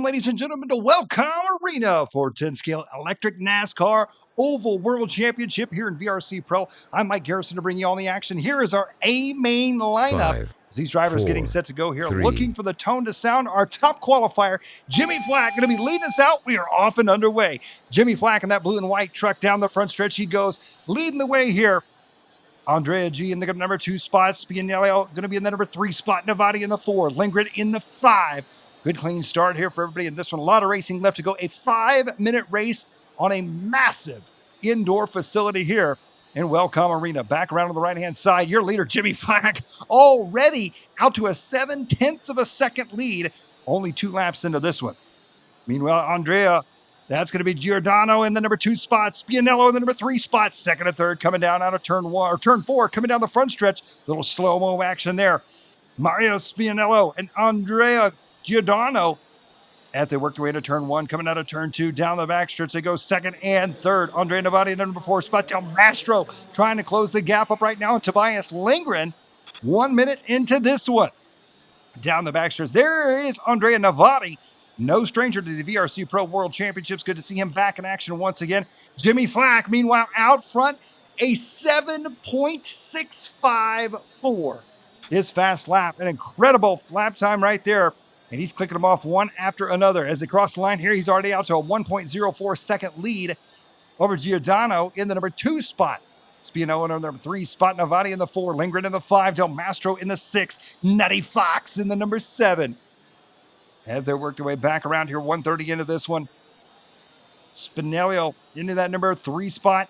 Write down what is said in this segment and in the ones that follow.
Welcome, ladies and gentlemen, to Welkom Arena for 10-scale electric NASCAR Oval World Championship here in VRC Pro. I'm Mike Garrison to bring you all the action. Here is our A main lineup. As these drivers getting set to go here, looking for the tone to sound. Our top qualifier, Jimmy Flack, going to be leading us out. We are off and underway. Jimmy Flack in that blue and white truck down the front stretch. He goes leading the way here. Andrea G in the number 2 spot. Spinelli going to be in the number 3 spot. Navati in the 4. Lindgren in the 5. Good clean start here for everybody in this one. A lot of racing left to go. A 5-minute race on a massive indoor facility here in Welkom Arena. Back around on the right-hand side, your leader, Jimmy Flack, already out to a 0.7 of a second lead. Only 2 laps into this one. Meanwhile, Andrea, that's going to be Giordano in the number 2 spot. Spinello in the number 3 spot. Second and third coming down out of turn 4, coming down the front stretch. Little slow-mo action there. Mario Spinello and Andrea Giordano, as they work their way into turn 1, coming out of turn 2, down the back stretch, they go second and third. Andrea Navati in the number 4 spot. Del Mastro trying to close the gap up right now. And Tobias Lindgren, 1 minute into this one. Down the back stretch, there is Andrea Navati, no stranger to the VRC Pro World Championships. Good to see him back in action once again. Jimmy Flack, meanwhile, out front, a 7.654. His fast lap, an incredible lap time right there. And he's clicking them off one after another. As they cross the line here, he's already out to a 1.04 second lead over Giordano in the number 2 spot. Spino in the number 3 spot. Navati in the 4. Lindgren in the 5. Del Mastro in the 6. Nutty Fox in the number 7. As they work their way back around here, 1:30 into this one. Spinelli into that number 3 spot.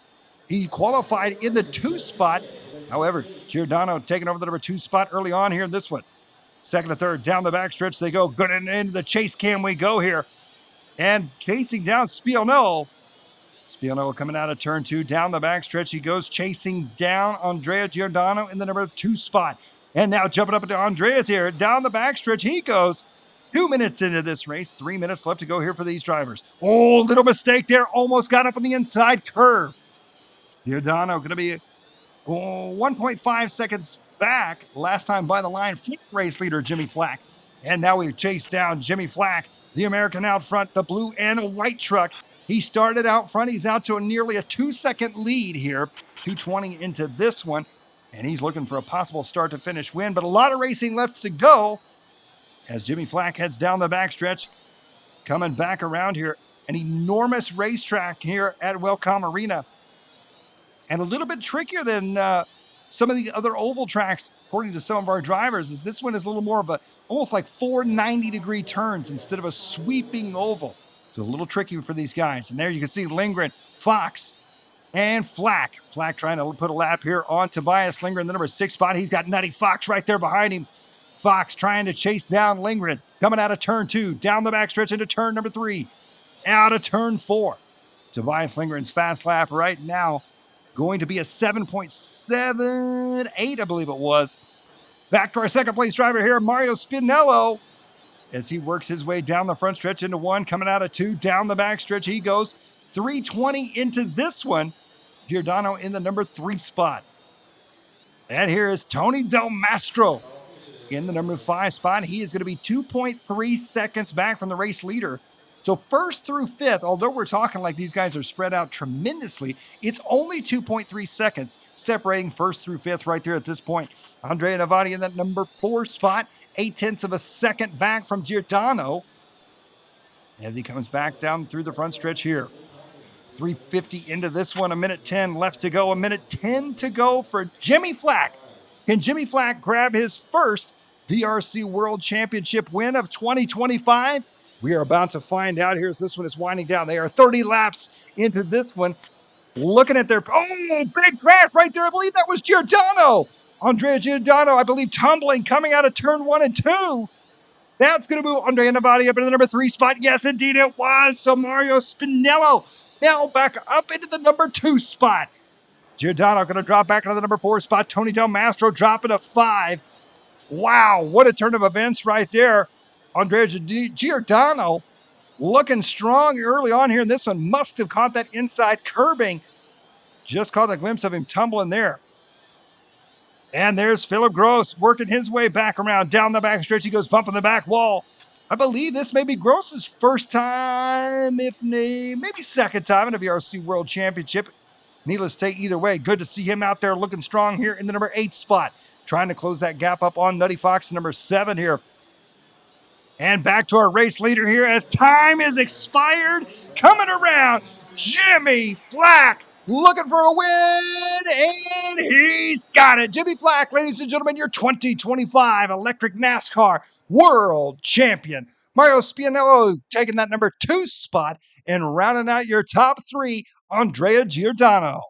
He qualified in the 2 spot. However, Giordano taking over the number 2 spot early on here in this one. Second and third, down the backstretch they go. Good into the chase cam we go here. And chasing down Spionello. Spionello coming out of turn 2, down the backstretch. He goes chasing down Andrea Giordano in the number 2 spot. And now jumping up into Andrea's here. Down the backstretch he goes. 2 minutes into this race. 3 minutes left to go here for these drivers. Oh, little mistake there. Almost got up on the inside curve. Giordano going to be 1.5 seconds back last time by the line. Race leader Jimmy Flack. And now we chase down Jimmy Flack, the American out front, the blue and a white truck. He started out front. He's out to nearly a 2-second lead here. 2:20 into this one. And he's looking for a possible start to finish win. But a lot of racing left to go as Jimmy Flack heads down the backstretch. Coming back around here. An enormous racetrack here at Welkom Arena. And a little bit trickier than some of the other oval tracks, according to some of our drivers, is this one is a little more of a, almost like 4 90-degree turns instead of a sweeping oval. It's a little tricky for these guys. And there you can see Lindgren, Fox, and Flack. Flack trying to put a lap here on Tobias Lindgren, the number 6 spot. He's got Nutty Fox right there behind him. Fox trying to chase down Lindgren. Coming out of turn 2, down the backstretch into turn number 3, out of turn 4. Tobias Lindgren's fast lap right now going to be a 7.78, I believe it was. Back to our second place driver here, Mario Spinello, as he works his way down the front stretch into 1, coming out of 2, down the back stretch he goes. 3:20 into this one. Giordano in the number 3 spot. And here is Tony Del Mastro in the number 5 spot. He is going to be 2.3 seconds back from the race leader. So first through 5th, although we're talking like these guys are spread out tremendously, it's only 2.3 seconds separating first through 5th right there at this point. Andrea Navati in that number 4 spot, 0.8 of a second back from Giordano as he comes back down through the front stretch here. 3:50 into this one, 1:10 left to go, 1:10 to go for Jimmy Flack. Can Jimmy Flack grab his first VRC World Championship win of 2025? We are about to find out here as this one is winding down. They are 30 laps into this one. Looking at their, big crash right there. I believe that was Giordano. Andrea Giordano, I believe, tumbling, coming out of turn 1 and 2. That's going to move Andrea Navati up into the number 3 spot. Yes, indeed it was. So Mario Spinello now back up into the number 2 spot. Giordano going to drop back into the number 4 spot. Tony Del Mastro dropping to 5. Wow, what a turn of events right there. Andrea Giordano looking strong early on here in this one. Must have caught that inside curbing. Just caught a glimpse of him tumbling there. And there's Philip Gross working his way back around down the back stretch. He goes bumping the back wall. I believe this may be Gross's first time, maybe second time in a VRC World Championship. Needless to say, either way, good to see him out there looking strong here in the number 8 spot. Trying to close that gap up on Nutty Fox, number 7 here. And back to our race leader here as time is expired. Coming around, Jimmy Flack looking for a win, and he's got it. Jimmy Flack, ladies and gentlemen, your 2025 Electric NASCAR World Champion. Mario Spianello taking that number 2 spot and rounding out your top 3, Andrea Giordano.